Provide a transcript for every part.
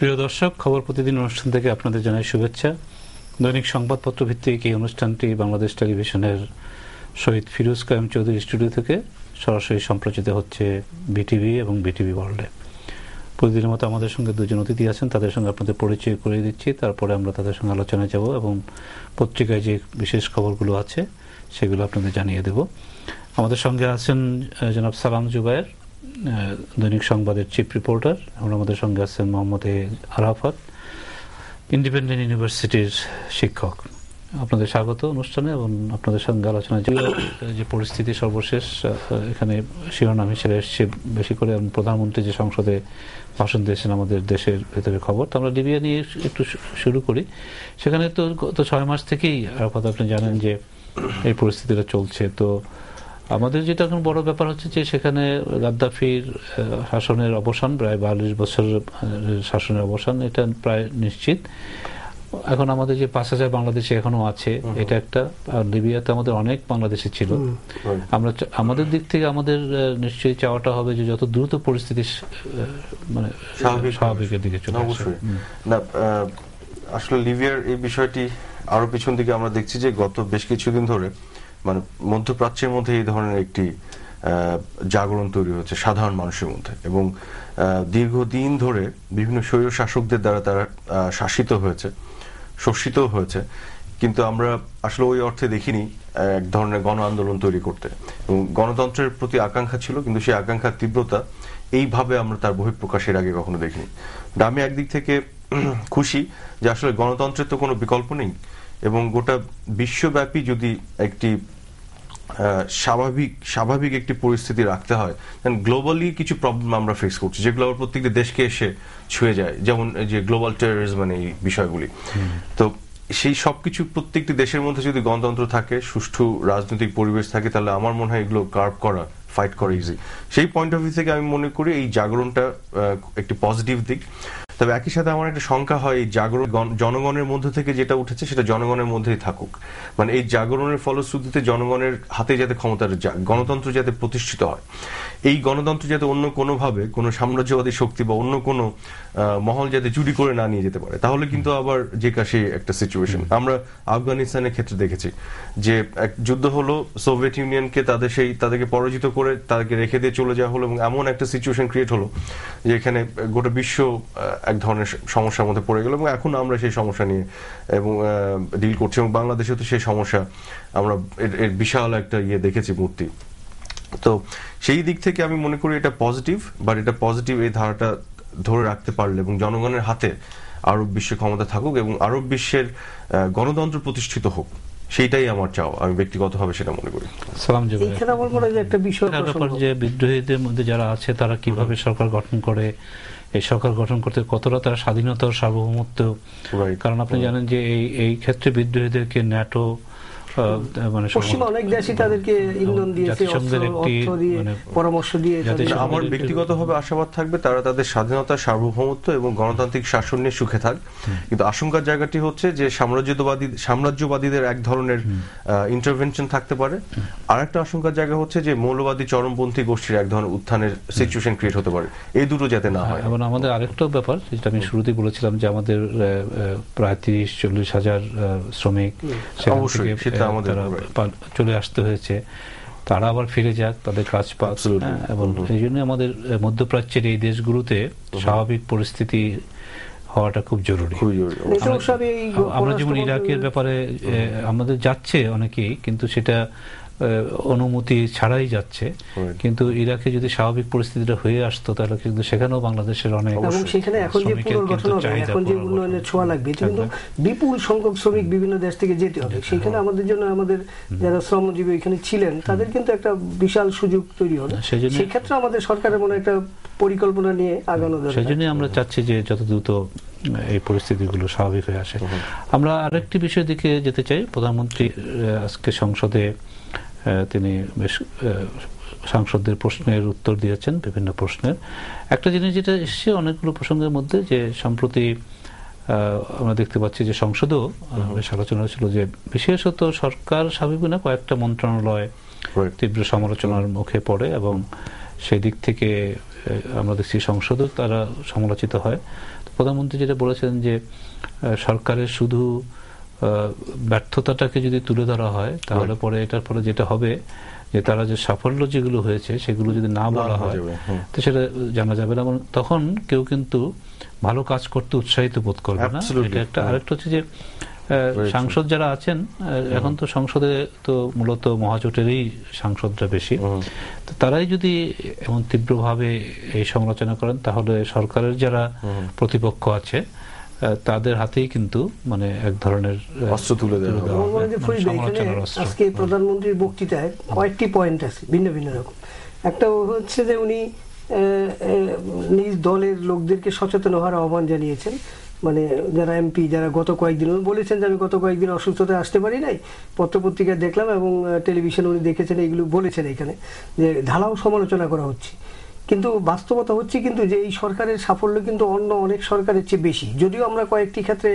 প্রিয় দর্শক, খবর প্রতিদিন অনুষ্ঠান থেকে আপনাদের জানাই শুভেচ্ছা। দৈনিক সংবাদপত্র ভিত্তিক এই অনুষ্ঠানটি বাংলাদেশ টেলিভিশনের শহীদ ফিরোজ কায়েম চৌধুরী স্টুডিও থেকে সরাসরি সম্প্রচারিত হচ্ছে বিটিভি এবং বিটিভি ওয়ার্ল্ডে। প্রতিদিনের মতো আমাদের সঙ্গে দুজন অতিথি আছেন, তাদের সঙ্গে আপনাদের পরিচয় করে দিচ্ছি, তারপরে আমরা তাদের সঙ্গে আলোচনায় যাব এবং পত্রিকায় যে বিশেষ খবরগুলো আছে সেগুলো আপনাদের জানিয়ে দেব। আমাদের সঙ্গে আছেন জনাব সালাম জুবায়ের, দৈনিক সংবাদের চিফ রিপোর্টার। আমাদের সঙ্গে আছেন মোহাম্মদ আরাফাত, ইন্ডিপেন্ডেন্ট ইউনিভার্সিটির শিক্ষক। আপনাদের স্বাগত অনুষ্ঠানে এবং আপনাদের সঙ্গে আলোচনা যে পরিস্থিতি সর্বশেষ এখানে শিরোনাম হিসেবে এসছে বেশি করে। প্রধানমন্ত্রী যে সংসদে ভাষণ দিয়েছেন আমাদের দেশের ভেতরের খবর, তো আমরা লিবিয়া নিয়ে একটু শুরু করি। সেখানে তো গত 6 মাস থেকেই আরাফাত আপনি জানেন যে এই পরিস্থিতিটা চলছে। তো আমাদের যেটা এখন বড় ব্যাপার হচ্ছে যে সেখানে গাদ্দাফির শাসনের অবসান, প্রায় 42 বছরের শাসনের অবসান, এটা প্রায় নিশ্চিত। এখন আমাদের যে 5,000 বাংলাদেশি এখনো আছে, এটা একটা। আর লিবিয়াতে আমাদের অনেক বাংলাদেশি ছিল। আমরা আমাদের দিক থেকে আমাদের নিশ্চয়ই চাওয়াটা হবে যে যত দ্রুত পরিস্থিতি মানে স্বাভাবিকের দিকে চলে আসে। না, আসলে লিবিয়ার এই বিষয়টি আরো পিছন দিকে আমরা দেখছি যে গত বেশ কিছুদিন ধরে মানে মধ্যপ্রাচ্যের মধ্যে এই ধরনের একটি জাগরণ তৈরি হচ্ছে সাধারণ মানুষের মধ্যে, এবং দীর্ঘদিন ধরে বিভিন্ন স্বৈর শাসকদের দ্বারা তারা শাসিত হয়েছে, শোষিত হয়েছে। কিন্তু আমরা আসলে ওই অর্থে দেখিনি এক ধরনের গণ আন্দোলন তৈরি করতে, এবং গণতন্ত্রের প্রতি আকাঙ্ক্ষা ছিল, কিন্তু সেই আকাঙ্ক্ষার তীব্রতা এইভাবে আমরা তার বহিঃপ্রকাশের আগে কখনো দেখিনি। আমি একদিক থেকে খুশি যে আসলে গণতন্ত্রের তো কোনো বিকল্প নেই, এবং গোটা বিশ্বব্যাপী যদি একটি স্বাভাবিক একটি পরিস্থিতি রাখতে হয়, গ্লোবালি কিছু প্রবলেম আমরা ফেস করছি যেগুলো আবার প্রত্যেকটি দেশকে এসে ছুঁয়ে যায়, যেমন যে গ্লোবাল টেররিজম, মানে এই বিষয়গুলি। তো সেই সবকিছু প্রত্যেকটি দেশের মধ্যে যদি গণতন্ত্র থাকে, সুষ্ঠু রাজনৈতিক পরিবেশ থাকে, তাহলে আমার মনে হয় এগুলো কার্ভ করা, ফাইট করা ইজি। সেই পয়েন্ট অফ ভিউ থেকে আমি মনে করি এই জাগরণটা একটি পজিটিভ দিক। তবে একই সাথে আমার একটা শঙ্কা হয়, এই জাগরণ জনগণের মধ্যে থেকে যেটা উঠেছে সেটা জনগণের মধ্যেই থাকুক। মানে এই জাগরণের ফলশ্রুতিতে জনগণের হাতে যাতে ক্ষমতার গণতন্ত্র যাতে প্রতিষ্ঠিত হয়, এই গণতন্ত্র যাতে অন্য কোনোভাবে কোনো সাম্রাজ্যবাদী শক্তি বা অন্য কোনো মহল যাতে চুরি করে না নিয়ে যেতে পারে, তাহলে কিন্তু আবার যে কাশি একটা সিচুয়েশন। আমরা আফগানিস্তানের ক্ষেত্রে দেখেছি যে এক যুদ্ধ হলো, সোভিয়েত ইউনিয়নকে তাদেরকে পরাজিত করে তাদেরকে রেখে দিয়ে চলে যাওয়া হলো, এবং এমন একটা সিচুয়েশন ক্রিয়েট হলো যে এখানে গোটা বিশ্ব এক ধরনের সমস্যার মধ্যে পড়ে গেল, এবং এখন আমরা সেই সমস্যা নিয়ে এবং ডিল করছি, এবং বাংলাদেশে তো সেই সমস্যা আমরা এর বিশাল একটা দেখেছি মূর্তি। তো সেই দিক থেকে আমি মনে করি এটা পজিটিভ, বাট এটা পজিটিভ এই ধারাটা ধরে রাখতে পারলে এবং জনগণের হাতে আরব বিশ্বের ক্ষমতা থাকুক এবং আরব বিশ্বের গণতন্ত্র প্রতিষ্ঠিত হোক, সেইটাই আমার চাও। আমি ব্যক্তিগতভাবে সেটা মনে করি। সালাম জি। এখানে আমার মনে হয় যে একটা বিষয় যে বিদ্রোহীদের মধ্যে যারা আছে তারা কিভাবে সরকার গঠন করে, এই সরকার গঠন করতে কতটা তারা স্বাধীনতা ও সার্বভৌমত্ব, কারণ আপনি জানেন যে এই ক্ষেত্রে বিদ্রোহীদেরকে ন্যাটো মানে পশ্চিমা অনেক দেশই তাদেরকে ইন্ধন দিয়েছে, অর্থ দিয়ে, পরামর্শ দিয়ে। আমার ব্যক্তিগতভাবে আশাবাদ থাকবে তারা তাদের স্বাধীনতা, সার্বভৌমত্ব এবং গণতান্ত্রিক শাসন নিয়ে সুখে থাক। কিন্তু আশঙ্কার জায়গাটি হচ্ছে যে সাম্রাজ্যবাদীদের এক ধরনের ইন্টারভেনশন থাকতে পারে। আর একটা আশঙ্কার জায়গা হচ্ছে যে মৌলবাদী চরমপন্থী গোষ্ঠীর এক ধরনের উত্থানের সিচুয়েশন ক্রিয়েট হতে পারে। এই দুটো যাতে না হয়। এবং আমাদের আরেকটাও ব্যাপার, যেটা আমি শুরুতেই বলেছিলাম যে আমাদের প্রায় 30-40 হাজার শ্রমিক চলে আসতে হয়েছে, তারা আবার ফিরে যাক, তাদের কাজ পাক। এবং এই জন্য আমাদের মধ্যপ্রাচ্যের এই দেশগুলোতে স্বাভাবিক পরিস্থিতি হওয়াটা খুব জরুরি। আমরা যেমন ইরাকের ব্যাপারে আমাদের যাচ্ছে অনেকেই, কিন্তু সেটা অনুমতি ছাড়াই যাচ্ছে, কিন্তু ইরাকে যদি স্বাভাবিক পরিস্থিতিটা হয়ে আসতো তাহলে কিন্তু সেখানেও বাংলাদেশের অনেক, এবং সেখানে এখন যে পুনর্গঠন হবে, এখন যে উন্নয়নের ছোঁয়া লাগবে, কিন্তু বিপুল সংখ্যক শ্রমিক বিভিন্ন দেশ থেকে যেতে হবে। সেখানে আমাদের জন্য, আমাদের যারা শ্রমজীবী এখানে ছিলেন, তাদের কিন্তু একটা বিশাল সুযোগ তৈরি হবে। সেই ক্ষেত্রে আমাদের সরকারের মনে একটা পরিকল্পনা নিয়ে আগানো দরকার। সেই জন্যই আমরা চাচ্ছি যে যত দ্রুত এই পরিস্থিতিগুলো স্বাভাবিক হয়ে আসে। আমরা আরেকটি বিষয়ের দিকে যেতে চাই। প্রধানমন্ত্রী আজকে সংসদে তিনি বেশ সাংসদদের প্রশ্নের উত্তর দিয়েছেন, বিভিন্ন প্রশ্নের। একটা জিনিস যেটা এসছে অনেকগুলো প্রসঙ্গের মধ্যে, যে সম্প্রতি আমরা দেখতে পাচ্ছি যে সংসদেও বেশ আলোচনা ছিল যে বিশেষত সরকার স্বাভাবিক না, কয়েকটা মন্ত্রণালয় তীব্র সমালোচনার মুখে পড়ে, এবং সেই দিক থেকে আমরা দেখছি সংসদেও তারা সমালোচিত হয়। প্রধানমন্ত্রী যেটা বলেছেন যে সরকারের শুধু ব্যর্থতাটাকে যদি তুলে ধরা হয় তাহলে পরে এটার পরে যেটা হবে যে তারা যে সাফল্য যেগুলো হয়েছে সেগুলো যদি না বলা হয় তো সেটা জানা যাবে না, তখন কেউ কিন্তু ভালো কাজ করতে উৎসাহিত বোধ করবে না। এটা একটা। আরেকটা হচ্ছে যে সাংসদ যারা আছেন এখন তো সংসদে তো মূলত মহাজোটেরই সাংসদরা বেশি, তো তারাই যদি এমন তীব্রভাবে এই সমালোচনা করেন তাহলে সরকারের যারা প্রতিপক্ষ আছে তাদের হাতেই কিন্তু মানে এক ধরনের অস্ত্র তুলে দেওয়া হবে। আজকে প্রধানমন্ত্রীর বক্তৃতায় কয়েকটি পয়েন্ট আছে ভিন্ন ভিন্ন রকম। একটা হচ্ছে যে উনি নিজ দলের লোকদেরকে সচেতন হওয়ার আহ্বান জানিয়েছেন, মানে যারা এমপি যারা গত কয়েকদিন বলেছেন যে আমি গত কয়েকদিন অসুস্থতায় আসতে পারি নাই, পত্রপত্রিকায় দেখলাম এবং টেলিভিশনে উনি দেখেছেন, এইগুলো বলেছেন এখানে যে ঢালাও সমালোচনা করা হচ্ছে। কিন্তু বাস্তবতা হচ্ছে কিন্তু যে এই সরকারের সাফল্য কিন্তু অন্য অনেক সরকারের চেয়ে বেশি, যদিও আমরা কয়েকটি ক্ষেত্রে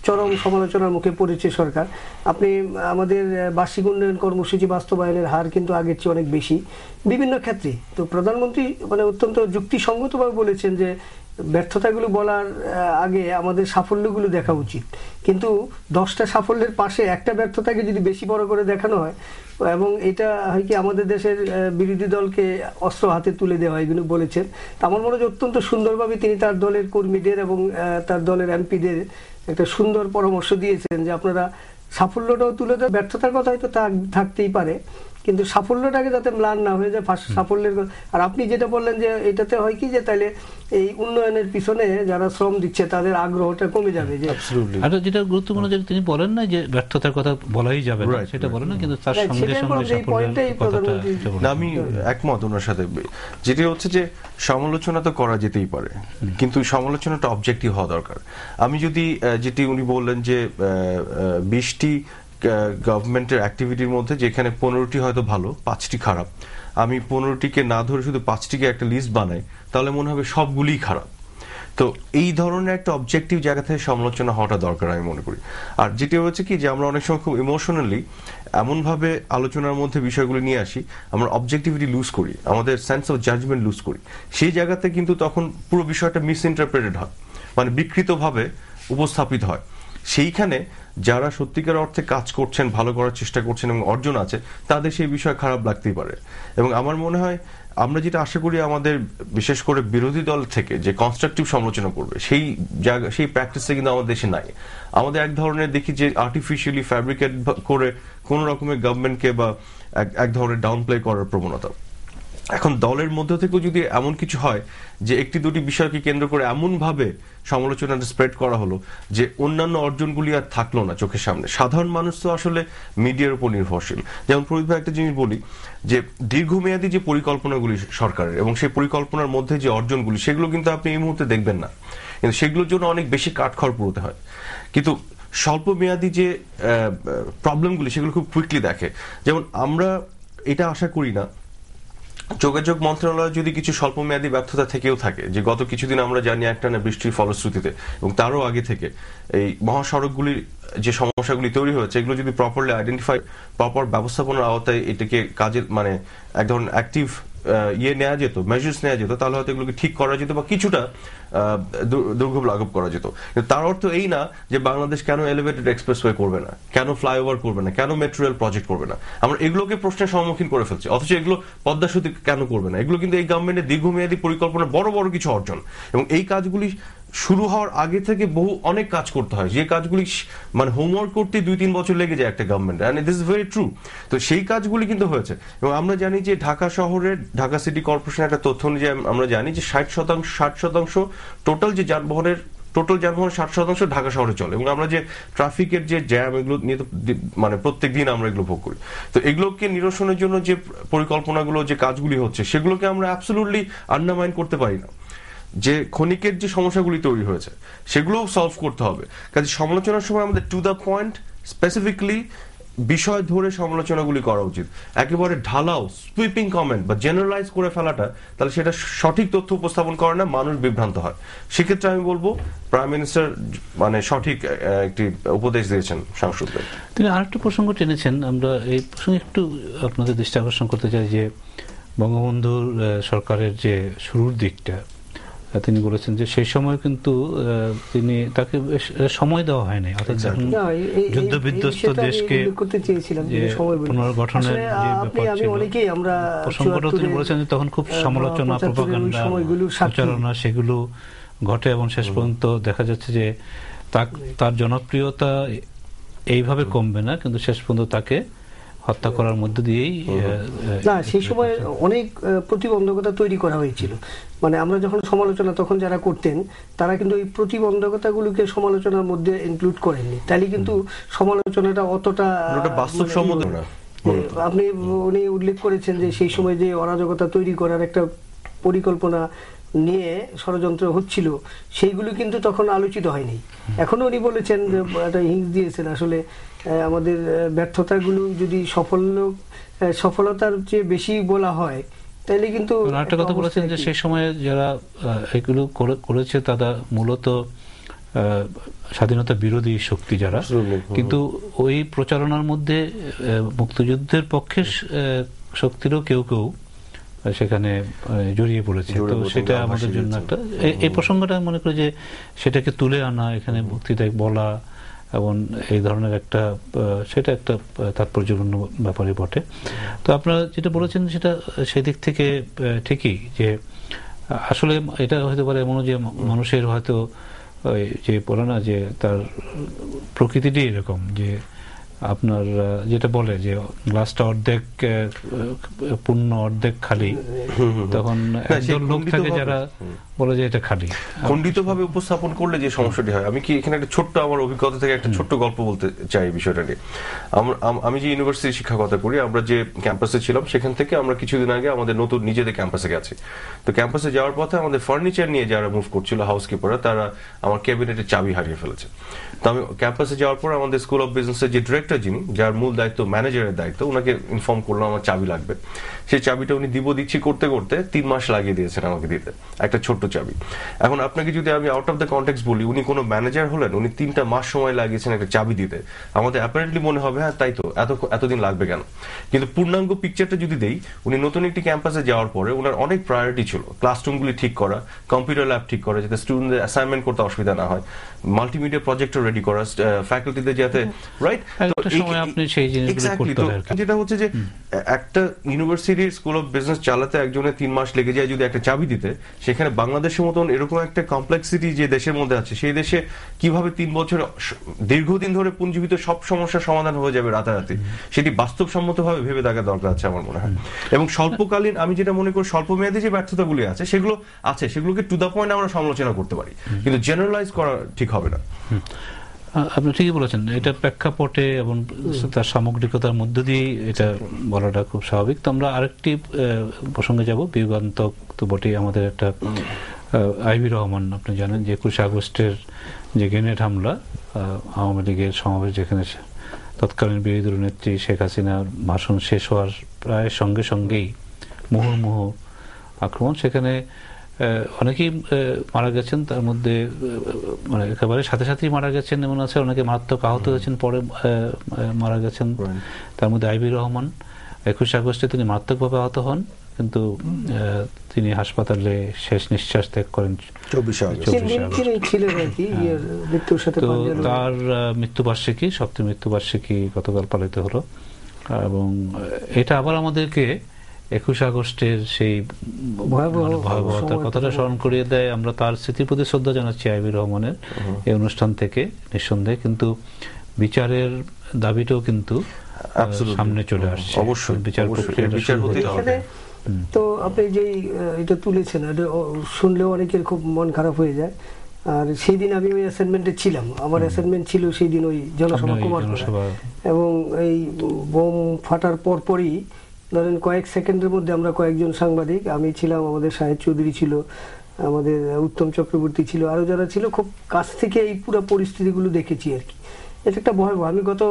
চরম সমালোচনার মুখে পড়েছে সরকার। আপনি আমাদের বার্ষিক উন্নয়ন কর্মসূচি বাস্তবায়নের হার কিন্তু আগের চেয়ে অনেক বেশি বিভিন্ন ক্ষেত্রে। তো প্রধানমন্ত্রী মানে অত্যন্ত যুক্তিসঙ্গতভাবে বলেছেন যে ব্যর্থতাগুলো বলার আগে আমাদের সাফল্যগুলো দেখা উচিত, কিন্তু 10টা সাফল্যের পাশে একটা ব্যর্থতাকে যদি বেশি বড় করে দেখানো হয় এবং এটা হয় কি আমাদের দেশের বিরোধী দলকে অস্ত্র হাতে তুলে দেওয়া, এগুলো বলেছেন। আমার মনে হয় অত্যন্ত সুন্দরভাবে তিনি তার দলের কর্মীদের এবং তার দলের এমপিদের একটা সুন্দর পরামর্শ দিয়েছেন যে আপনারা সাফল্যটাও তুলে দেওয়া, ব্যর্থতার কথা হয়তো থাকতেই পারে কিন্তু সাফল্যটাকে যাতে ম্লান না হয়ে যায় সাফল্যের। আর আপনি যেটা বললেন যে এটাতে হয় কি যে তাহলে এই উন্নয়নের পিছনে যারা শ্রম দিচ্ছে তাদের আগ্রহটা কমে যাবে। যে আর যেটা গুরুত্বপূর্ণ যে তিনি বলেন না যে ব্যর্থতার কথা বলাই যাবে না, সেটা বলেন না, কিন্তু তার সঙ্গে সঙ্গে আমি একমত ওনার সাথে। যেটা হচ্ছে যে সমালোচনা তো করা যেতেই পারে কিন্তু সমালোচনাটা অবজেক্টিভ হওয়া দরকার। আমি যদি যেটি উনি বললেন যে 20টি গভর্নমেন্টের অ্যাক্টিভিটির মধ্যে যেখানে 15টি হয়তো ভালো 5টি খারাপ, আমি 15টিকে না ধরে শুধু 5টিকে একটা লিস্ট বানাই তাহলে মনে হবে সবগুলিই খারাপ। তো এই ধরনের একটা অবজেক্টিভ জায়গা থেকে সমালোচনা হওয়াটা দরকার আমি মনে করি। আর যেটা হচ্ছে কি যে আমরা অনেক সময় খুব ইমোশনালি এমনভাবে আলোচনার মধ্যে বিষয়গুলো নিয়ে আসি, আমরা অবজেক্টিভিটি লুজ করি, আমাদের সেন্স অফ জাজমেন্ট লুজ করি। সেই জায়গাতে কিন্তু তখন পুরো বিষয়টা মিসইন্টারপ্রেটেড হয়, মানে বিকৃতভাবে উপস্থাপিত হয়। সেইখানে যারা সত্যিকার অর্থে কাজ করছেন, ভালো করার চেষ্টা করছেন এবং অর্জন আছে, তাদের সেই বিষয় খারাপ লাগতেই পারে। এবং আমার মনে হয় আমরা যেটা আশা করি আমাদের বিশেষ করে বিরোধী দল থেকে যে কনস্ট্রাকটিভ সমালোচনা করবে সেই জায়গা, সেই প্র্যাকটিসটা কিন্তু আমাদের দেশে নাই। আমাদের এক ধরনের দেখি যে আর্টিফিশিয়ালি ফ্যাব্রিকেট করে কোন রকমের গভর্নমেন্টকে বা এক ধরনের ডাউন প্লে করার প্রবণতা। এখন দলের মধ্য থেকেও যদি এমন কিছু হয় যে একটি দুটি বিষয়কে কেন্দ্র করে এমনভাবে সমালোচনাটা স্প্রেড করা হলো যে অন্যান্য অর্জনগুলি আর থাকলো না চোখের সামনে। সাধারণ মানুষ তো আসলে মিডিয়ার উপর নির্ভরশীল। যেমন প্রদীপ ভাই একটা জিনিস বলি যে দীর্ঘমেয়াদী যে পরিকল্পনাগুলি সরকারের এবং সেই পরিকল্পনার মধ্যে যে অর্জনগুলি সেগুলো কিন্তু আপনি এই মুহূর্তে দেখবেন না, কিন্তু সেগুলোর জন্য অনেক বেশি কাঠখড় পুরোতে হয়। কিন্তু স্বল্প মেয়াদী যে প্রবলেমগুলি সেগুলো খুব কুইকলি দেখে। যেমন আমরা এটা আশা করি না যোগাযোগ মন্ত্রণালয় যদি কিছু স্বল্পমেয়াদী ব্যর্থতা থেকেও থাকে, যে গত কিছুদিন আমরা জানি একটানা বৃষ্টির ফলশ্রুতিতে এবং তারও আগে থেকে এই মহাসড়কগুলির যে সমস্যাগুলি তৈরি হয়েছে এগুলো যদি প্রপারলি আইডেন্টিফাই, প্রপার ব্যবস্থাপনার আওতায় এটাকে কাজের মানে এক ধরনের অ্যাক্টিভ নেওয়া যেত, মেজার্স নেওয়া যেত, তাহলে হয়তো এগুলোকে ঠিক করা যেত বা কিছুটা দুর্ভোগ লাঘব করা যেত। কিন্তু তার অর্থ এই না যে বাংলাদেশ কেন এলিভেটেড এক্সপ্রেসওয়ে করবে না, কেন ফ্লাইওভার করবে না, কেন মেট্রো রেল প্রজেক্ট করবে না। আমরা এগুলোকে প্রশ্নের সম্মুখীন করে ফেলছি, অথচ এগুলো পদ্মা সেতু কেন করবে না। এগুলো কিন্তু এই গভর্নমেন্টের দীর্ঘমেয়াদী পরিকল্পনা বড় বড় কিছু অর্জন, এবং এই কাজগুলি শুরু হওয়ার আগে থেকে অনেক কাজ করতে হয়, যে কাজগুলি মানে হোমওয়ার্ক করতে 2-3 বছর লেগে যায় একটা government, and this is very true. তো সেই কাজগুলি কিন্তু হয়েছে। এবং আমরা জানি যে ঢাকা শহরের ঢাকা সিটি কর্পোরেশন একটা তথ্য অনুযায়ী আমরা জানি যে 60% টোটাল যে যানবাহনের 60% ঢাকা শহরে চলে। এবং আমরা যে ট্রাফিকের যে জ্যাম এগুলো নিয়ে মানে প্রত্যেক দিন আমরা এগুলো ভোগ করি। তো এগুলোকে নিরসনের জন্য যে পরিকল্পনাগুলো, যে কাজগুলি হচ্ছে সেগুলোকে আমরা অ্যাবসলিউটলি আন্ডারমাইন করতে পারি না। যে ক্ষণিকের যে সমস্যাগুলি তৈরি হয়েছে সেগুলোও সলভ করতে হবে। কাজে সমালোচনার সময় আমাদের টু দ্য পয়েন্ট স্পেসিফিকলি বিষয় ধরে সমালোচনাগুলি করা উচিত। একেবারে ঢালাও সুইপিং কমেন্ট বা জেনারেলাইজ করে ফেলাটা তাহলে সেটা সঠিক তথ্য উপস্থাপন করে না, মানুষ বিভ্রান্ত হয়। সেক্ষেত্রে আমি বলবো প্রাইম মিনিস্টার মানে সঠিক একটি উপদেশ দিয়েছেন সাংসদদের। তিনি আরেকটা প্রসঙ্গ টেনেছেন, আমরা এই প্রসঙ্গে একটু আপনাদের দৃষ্টি আকর্ষণ করতে চাই যে বঙ্গবন্ধুর সরকারের যে শুরুর দিকটা তিনি বলেছেন যে সেই সময় কিন্তু তিনি তাকে সময় দেওয়া হয়নি, অর্থাৎ যুদ্ধ বিধ্বস্ত দেশকে পুনর্গঠনের প্রসঙ্গটা তিনি বলেছেন যে তখন খুব সমালোচনা, প্রপাগান্ডা, প্রচারণা সেগুলো ঘটে এবং শেষ পর্যন্ত দেখা যাচ্ছে যে তার জনপ্রিয়তা এইভাবে কমবে না, কিন্তু শেষ পর্যন্ত তাকে হত্যা করার মধ্য দিয়েই না, সেই সময় অনেক প্রতিবন্ধকতা তৈরি করা হয়েছিল। মানে আমরা যখন সমালোচনা তখন যারা করতেন তারা কিন্তু এই প্রতিবন্ধকতাগুলোকে সমালোচনার মধ্যে ইনক্লুড করেননি, তাহলে কিন্তু সমালোচনাটা অতটা বাস্তবসম্মত না। আপনি উনি উল্লেখ করেছেন যে সেই সময় যে অরাজকতা তৈরি করার একটা পরিকল্পনা নিয়ে ষড়যন্ত্র হচ্ছিল সেইগুলো কিন্তু তখন আলোচিত হয়নি। এখনো উনি বলেছেন যে একটা হিংস দিয়েছেন, আসলে আমাদের ব্যর্থতাগুলো যদি সফলতার চেয়ে বেশি বলা হয় তাইলে কিন্তু একটা কথা বলেছেন যে সেই সময় যারা এগুলো করেছে তারা মূলত স্বাধীনতা বিরোধী শক্তি যারা, কিন্তু ওই প্রচারণার মধ্যে মুক্তিযুদ্ধের পক্ষে শক্তিরও কেউ কেউ সেখানে জড়িয়ে পড়েছে। তো সেটা আমাদের জন্য একটা এই প্রসঙ্গটা মনে করি যে সেটাকে তুলে আনা, এখানে বক্তৃতায় বলা এবং এই ধরনের একটা সেটা একটা তাৎপর্যপূর্ণ ব্যাপারই বটে। তো আপনারা যেটা বলেছেন সেটা সেদিক থেকে ঠিকই, যে আসলে এটা হতে পারে এমন যে মানুষের হয়তো যে বলে না যে তার প্রকৃতিটি এরকম যে আপনার যেটা বলে যে গ্লাসটা অর্ধেক পূর্ণ অর্ধেক খালি, তখন একজন লোক থাকে যারা বলে যে এটা খালি। খণ্ডিতভাবে উপস্থাপন করলে যে সমস্যাটি হয়, আমি কি এখানে একটা ছোট্ট আমার অভিজ্ঞতা থেকে একটা ছোট্ট গল্প বলতে চাই বিষয়টা নিয়ে। আমি যে ইউনিভার্সিটি শিক্ষকতা করি, আমরা যে ক্যাম্পাসে ছিলাম সেখান থেকে আমরা কিছুদিন আগে আমাদের নতুন নিজেদের ক্যাম্পাসে গেছি। তো ক্যাম্পাসে যাওয়ার পথে আমাদের ফার্নিচার নিয়ে যারা মুভ করছিল, হাউসকিপাররা, তারা আমার ক্যাবিনেটের চাবি হারিয়ে ফেলেছে। তো আমি ক্যাম্পাসে যাওয়ার পর আমাদের স্কুল অফ বিজনেসের যে ডিরেক্টর, যিনি যার মূল দায়িত্ব ম্যানেজারের দায়িত্ব, ওনাকে ইনফর্ম করলাম আমার চাবি লাগবে। সেই চাবিটা উনি দিচ্ছি করতে করতে 3 মাস লাগিয়ে দিয়েছেন আমাকে দিতে, একটা ছোট্ট চাবি। এখন আপনাকে যদি আমি আউট অফ দ্য কনটেক্সট বলি, উনি কোনো ম্যানেজার হলেন, উনি 3টা মাস সময় লাগিয়েছেন একটা চাবি দিতে। আমাদের অ্যাপারেন্টলি মনে হবে হ্যাঁ তাই তো, এতদিন লাগবে কেন, কিন্তু পূর্ণাঙ্গ পিকচারটা যদি দেই, উনি নতুন একটি ক্যাম্পাসে যাওয়ার পরে ওনার অনেক প্রায়োরিটি ছিল ক্লাসরুমগুলি ঠিক করা, কম্পিউটার ল্যাব ঠিক করা যাতে স্টুডেন্টদের অ্যাসাইনমেন্ট করতে অসুবিধা না হয়, মাল্টিমিডিয়া প্রজেক্টর রেডি করা ফ্যাকাল্টিদের যাতে, রাইট? যেটা হচ্ছে যে একটা ইউনিভার্সিটির স্কুল অফ বিজনেস চালাতে একজনের 3 মাস লেগে যায় যদি একটা চাবি দিতে, সেখানে বাংলাদেশের মতন এরকম একটা কমপ্লেক্সিটি যে দেশের মধ্যে আছে, সেই দেশে কিভাবে 3 বছর দীর্ঘদিন ধরে পুঞ্জীবিত সব সমস্যার সমাধান হয়ে যাবে রাতারাতি, সেটি বাস্তবসম্মতভাবে ভেবে দেখার দরকার আছে আমার মনে হয়। এবং স্বল্পকালীন, আমি যেটা মনে করি স্বল্পমেয়াদী যে ব্যর্থতাগুলি আছে সেগুলোকে টু দ্য পয়েন্ট আমরা সমালোচনা করতে পারি, কিন্তু জেনারেলাইজ করা ঠিক হবে না। আপনি ঠিকই বলেছেন, এটা প্রেক্ষাপটে এবং তার সামগ্রিকতার মধ্য দিয়ে এটা বলাটা খুব স্বাভাবিক। তো আমরা আরেকটি প্রসঙ্গে যাব, বিয়োগান্তক তো বটেই আমাদের একটা আইবি রহমান, আপনি জানেন যে 21 আগস্টের যে গ্রেনেড হামলা, আওয়ামী লীগের সমাবেশ যেখানে তৎকালীন বিরোধী নেত্রী শেখ হাসিনার ভাষণ শেষ হওয়ার প্রায় সঙ্গে সঙ্গেই মুহুর্মুহু আক্রমণ, সেখানে অনেকেই মারা গেছেন, তার মধ্যে মানে একেবারে সাথে সাথেই মারা গেছেন এমন আছে, অনেকে মারাত্মক আহত হয়েছেন পরে মারা গেছেন। তার মধ্যে আইবি রহমান 21 আগস্টে তিনি মারাত্মকভাবে আহত হন, কিন্তু তিনি হাসপাতালে শেষ নিঃশ্বাস ত্যাগ করেন 24 আগস্ট। তো তার মৃত্যুবার্ষিকী, সপ্তম মৃত্যুবার্ষিকী গতকাল পালিত হলো, এবং এটা আবার আমাদেরকে 21 আগস্টের সেই ভয়াবহতার কথাটা স্মরণ করিয়ে দেয়। আমরা তার স্মৃতির প্রতি শ্রদ্ধা জানাচ্ছি আইবি রহমানের এই অনুষ্ঠান থেকে নিঃসন্দেহে, কিন্তু বিচারের দাবিটাও কিন্তু সামনে চলে আসছে। অবশ্যই বিচার প্রক্রিয়া। তো আপনি যেই এটা তুলেছেন, এটা শুনলেও অনেকের খুব মন খারাপ হয়ে যায়। আর সেই দিন আমি ওই অ্যাসাইনমেন্টে ছিলাম, আমার অ্যাসাইনমেন্ট ছিল সেই দিন ওই জনসভা কভার করা, এবং এই বোম ফাটার পরপরই ধরেন কয়েক সেকেন্ডের মধ্যে আমরা কয়েকজন সাংবাদিক, আমি ছিলাম, আমাদের শাহেদ চৌধুরী ছিল, আমাদের উত্তম চক্রবর্তী ছিল, আরো যারা ছিল, খুব কাছ থেকে এই পুরো পরিস্থিতিগুলো দেখেছি আর কি। এটা একটা ভয়াবহ, আমি গত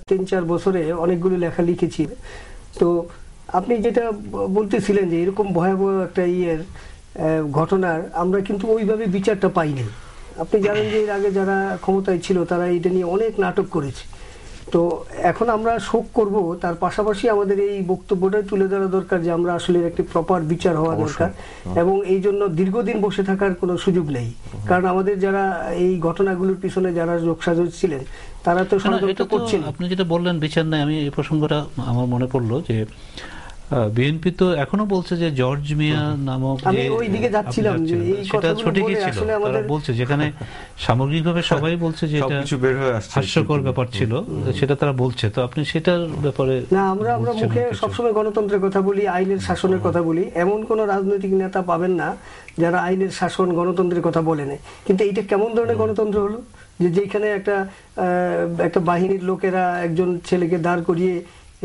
3-4 বছরে অনেকগুলো লেখা লিখেছি। তো আপনি যেটা বলতেছিলেন যে এরকম ভয়াবহ একটা ঘটনার আমরা কিন্তু ওইভাবে বিচারটা পাইনি। আপনি জানেন যে এর আগে যারা ক্ষমতায় ছিল তারা এটা নিয়ে অনেক নাটক করেছে, তো এখন আমরা শোক করব, তার পাশাপাশি আমাদের এই বক্তব্যটা তুলে ধরা দরকার যে আমরা আসলে একটি প্রপার বিচার হওয়া দরকার, এবং এই জন্য দীর্ঘদিন বসে থাকার কোনো সুযোগ নেই। কারণ আমাদের যারা এই ঘটনাগুলোর পিছনে যারা যোগসাজশ ছিলেন তারা তো ষড়যন্ত্র করছেন। আপনি যেটা বললেন বিচার নাই, আমি এই প্রসঙ্গটা আমার মনে পড়লো যে বিএনপি তো এখনো বলছে যে জর্জ মিয়া নামক, আমি ওই দিকে যাচ্ছিলাম যে এই কথাগুলো বলে আসলে আমাদের বলছে, যেখানে সামগ্রিকভাবে সবাই বলছে যে এটা সবকিছু বের হয়ে আসছে, হাস্যকর ব্যাপার ছিল, সেটা তারা বলছে। তো আপনি সেটার ব্যাপারে না, আমরা মুখে সবসময় গণতন্ত্রের কথা বলি, আইনের শাসনের কথা বলি, এমন কোন রাজনৈতিক নেতা পাবেন না যারা আইনের শাসন গণতন্ত্রের কথা বলে নেয়। কিন্তু এইটা কেমন ধরনের গণতন্ত্র হলো যে যেখানে একটা বাহিনীর লোকেরা একজন ছেলেকে দাঁড় করিয়ে,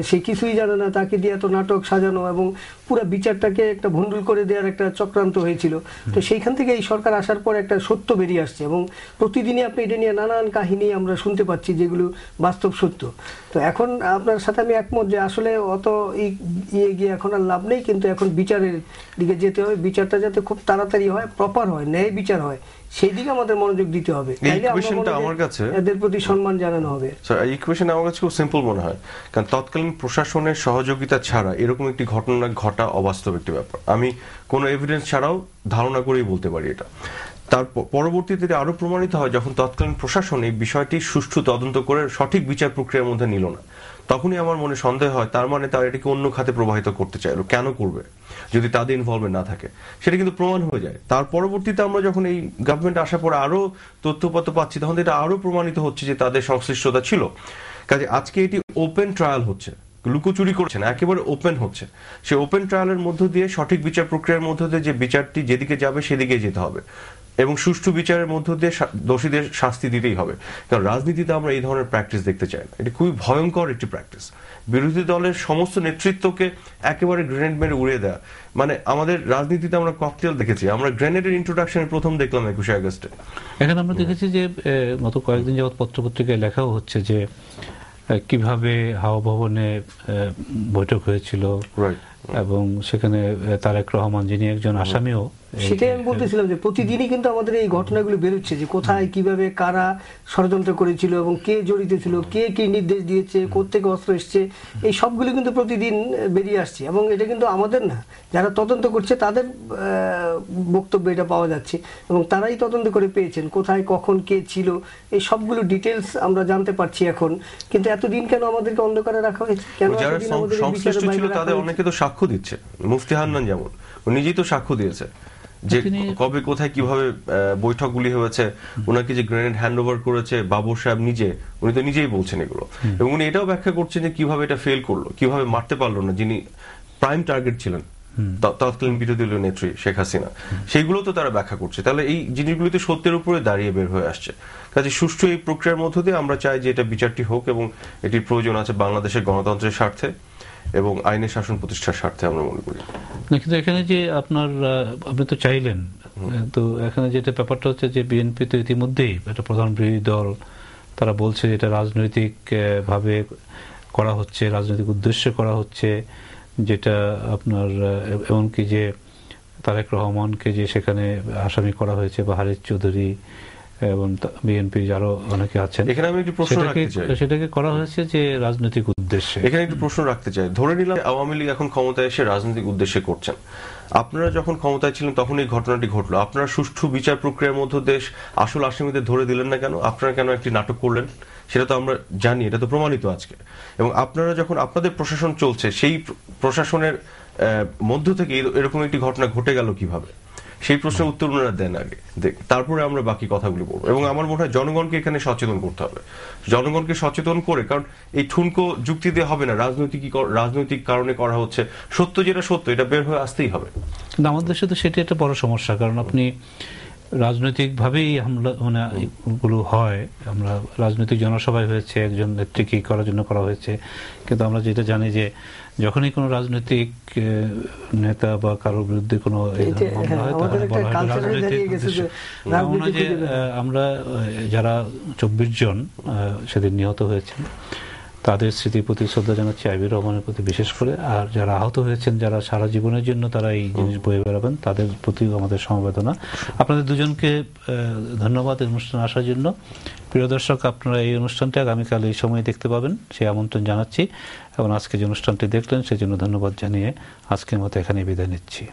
সে কিছুই জানে না, তাকে দিয়ে এত নাটক সাজানো এবং পুরো বিচারটাকে একটা ভণ্ডুল করে দেওয়ার একটা চক্রান্ত হয়েছিল। তো সেইখান থেকে এই সরকার আসার পর একটা সত্য বেরিয়ে আসছে, এবং প্রতিদিনই আপনি এটা নিয়ে নানান কাহিনী আমরা শুনতে পাচ্ছি যেগুলো বাস্তব সত্য। তো এখন আপনার সাথে আমি একমত যে আসলে অত ইয়ে গিয়ে এখন আর লাভ নেই, কিন্তু এখন বিচারের দিকে যেতে হবে। বিচারটা যাতে খুব তাড়াতাড়ি হয়, প্রপার হয়, ন্যায় বিচার হয়, সেই দিকে আমাদের মনোযোগ দিতে হবে। আমার কাছে এদের প্রতি সম্মান জানানো হবে। এই কোয়েশ্চেন আমার কাছে খুব সিম্পল মনে হয়, কারণ তৎকালীন প্রশাসনের সহযোগিতা ছাড়া এরকম একটি ঘটনা ঘটা অবাস্তব একটি ব্যাপার। আমি কোনো এভিডেন্স ছাড়াও ধারণা করেই বলতে পারি এটা। তার পরবর্তীতে আরো প্রমাণিত হয় যখন তৎকালীন প্রশাসন এই বিষয়টি সুষ্ঠু তদন্ত করে সঠিক বিচার প্রক্রিয়ার মধ্যে নিল না, তখনই আমার মনে সন্দেহ হয় তার মানে তারা এটাকে অন্য খাতে প্রবাহিত করতে চাইলো। কেন করবে যদি তাদের ইনভলভমেন্ট না থাকে? সেটা কিন্তু প্রমাণ হয়ে যায়। তার পরবর্তীতে আমরা যখন এই গভর্নমেন্ট আসার পর আরো তথ্যপত্র পাচ্ছি, তখন এটা আরো প্রমাণিত হচ্ছে যে তাদের সংশ্লিষ্টতা ছিল। কাজে আজকে এটি ওপেন ট্রায়াল হচ্ছে, লুকোচুরি করছে না, একেবারে ওপেন হচ্ছে। সেই ওপেন ট্রায়ালের মধ্য দিয়ে সঠিক বিচার প্রক্রিয়ার মধ্য দিয়ে যে বিচারটি যেদিকে যাবে সেদিকে যেতে হবে, এবং সুষ্ঠু বিচারের মধ্য দিয়ে দোষীদের শাস্তি দিতেই হবে। কারণ রাজনীতিতে আমরা এই ধরনের প্র্যাকটিস দেখতে চাই না, এটি খুবই ভয়ঙ্কর একটি প্র্যাকটিস। বিরোধী দলের সমস্ত নেতৃত্বকে একেবারে গ্রেনেড মেরে উড়িয়ে দেওয়া, মানে আমাদের রাজনীতিতে আমরা ককটেল দেখেছি, আমরা গ্রেনেডের ইন্ট্রোডাকশন প্রথম দেখলাম 21 আগস্টে। এখানে আমরা দেখেছি যে গত কয়েকদিন যাবৎ পত্রপত্রিকায় লেখাও হচ্ছে যে কিভাবে হাওয়া ভবনে বৈঠক হয়েছিল, এবং সেখানে তারেক রহমান যিনি একজন আসামিও, সেটাই আমি বলতেছিলাম যে প্রতিদিনই কিন্তু আমাদের এই ঘটনাগুলো বেরোচ্ছে যে কোথায় কিভাবে কারা ষড়যন্ত্র করেছিল এবং কে জড়িত ছিল, কে কি নির্দেশ দিয়েছে, কোত্থেকে অস্ত্র এসছে, এই সবগুলো কিন্তু প্রতিদিন বেরিয়ে আসছে। এবং এটা কিন্তু আমাদের না, যারা তদন্ত করছে তাদের বক্তব্য এটা পাওয়া যাচ্ছে, এবং তারাই তদন্ত করে পেয়েছেন কোথায় কখন কে ছিল, এই সবগুলো ডিটেলস আমরা জানতে পারছি এখন। কিন্তু এতদিন কেন আমাদেরকে অন্ধকারে রাখা হয়েছে? কেন যারা সংশ্লিষ্ট ছিল তাদের অনেকে তো সাক্ষ্য দিচ্ছে, মুফতি হান্নান যেমন, ও নিজেই তো সাক্ষ্য দিয়েছে যে কবে কোথায় কিভাবে বৈঠকগুলি হয়েছে, ওনাকে যে গ্রেনেড হ্যান্ড ওভার করেছে বাবর সাহেব নিজে, উনি তো নিজেই বলছেন এগুলো। এবং উনি এটাও ব্যাখ্যা করছেন যে কিভাবে এটা ফেল করলো, কিভাবে মারতে পারলো না যিনি প্রাইম টার্গেট ছিলেন, তৎকালীন বিরোধী দলীয় নেত্রী শেখ হাসিনা। সেইগুলো তো তারা ব্যাখ্যা করছে। তাহলে এই জিনিসগুলি তো সত্যের উপরে দাঁড়িয়ে বের হয়ে আসছে। কাজে সুষ্ঠু এই প্রক্রিয়ার মধ্য দিয়ে আমরা চাই যে এটা বিচারটি হোক, এবং এটির প্রয়োজন আছে বাংলাদেশের গণতন্ত্রের স্বার্থে এবং আইনের শাসন প্রতিষ্ঠার স্বার্থে আমরা মনে করি। কিন্তু এখানে যে আপনি তো চাইলেন, তো এখানে যেটা ব্যাপারটা হচ্ছে যে বিএনপি তো ইতিমধ্যেই একটা প্রধান বিরোধী দল, তারা বলছে যে এটা রাজনৈতিক ভাবে করা হচ্ছে, রাজনৈতিক উদ্দেশ্যে করা হচ্ছে, যেটা আপনার এমনকি যে তারেক রহমানকে যে সেখানে আসামি করা হয়েছে, বা হারিস চৌধুরী এবং বিএনপি আরো অনেকে আছেন, এখানে আমি একটু প্রশ্ন রাখতে চাই, সেটাকে করা হয়েছে যে রাজনৈতিক উদ্দেশ্যে। এখানে একটু প্রশ্ন রাখতে চাই, ধরে নিলাম আওয়ামী লীগ এখন ক্ষমতায় এসে রাজনৈতিক উদ্দেশ্যে করছেন, আপনারা যখন ক্ষমতায় ছিলেন তখন এই ঘটনাটি ঘটলো, আপনারা সুষ্ঠু বিচার প্রক্রিয়ার মধ্য দেশ আসল আসামিদের ধরে দিলেন না কেন? আপনারা কেন একটি নাটক করলেন? সেটা তো আমরা জানি, এটা তো প্রমাণিত আজকে। এবং আপনারা যখন আপনাদের প্রশাসন চলছে, সেই প্রশাসনের মধ্য থেকে এরকম একটি ঘটনা ঘটে গেল কিভাবে, সেই প্রশ্নের উত্তর ওনারা দেন আগে, তারপরে আমরা বাকি কথাগুলো বলবো। এবং আমার মনে হয় জনগণকে এখানে সচেতন করতে হবে, জনগণকে সচেতন করে, কারণ এই ঠুনকো যুক্তি দিয়ে হবে না, রাজনৈতিক কারণে করা হচ্ছে, সত্য যেটা সত্য এটা বের হয়ে আসতেই হবে। কিন্তু আমাদের দেশে তো সেটা একটা বড় সমস্যা, কারণ আপনি রাজনৈতিকভাবেই হামলা মানে গুলো হয়, আমরা রাজনৈতিক জনসভায় হয়েছে, একজন নেত্রীকে করার জন্য করা হয়েছে, কিন্তু আমরা যেটা জানি যে যখনই কোনো রাজনৈতিক নেতা বা কারোর বিরুদ্ধে কোনো মামলা হয় তাহলে বলা হয় রাজনৈতিক উদ্দেশ্যে। আমরা যারা 24 জন সেদিন নিহত হয়েছেন, তাদের স্মৃতির প্রতি শ্রদ্ধা জানাচ্ছি, আইবি রহমানের প্রতি বিশেষ করে। আর যারা আহত হয়েছেন, যারা সারা জীবনের জন্য তারা এই জিনিস বয়ে বেড়াবেন, তাদের প্রতিও আমাদের সমবেদনা। আপনাদের দুজনকে ধন্যবাদ এই অনুষ্ঠানে আসার জন্য। প্রিয় দর্শক, আপনারা এই অনুষ্ঠানটি আগামীকাল এই সময় দেখতে পাবেন সেই আমন্ত্রণ জানাচ্ছি, এবং আজকে যে অনুষ্ঠানটি দেখলেন সেজন্য ধন্যবাদ জানিয়ে আজকের মতো এখানে বিদায় নিচ্ছি।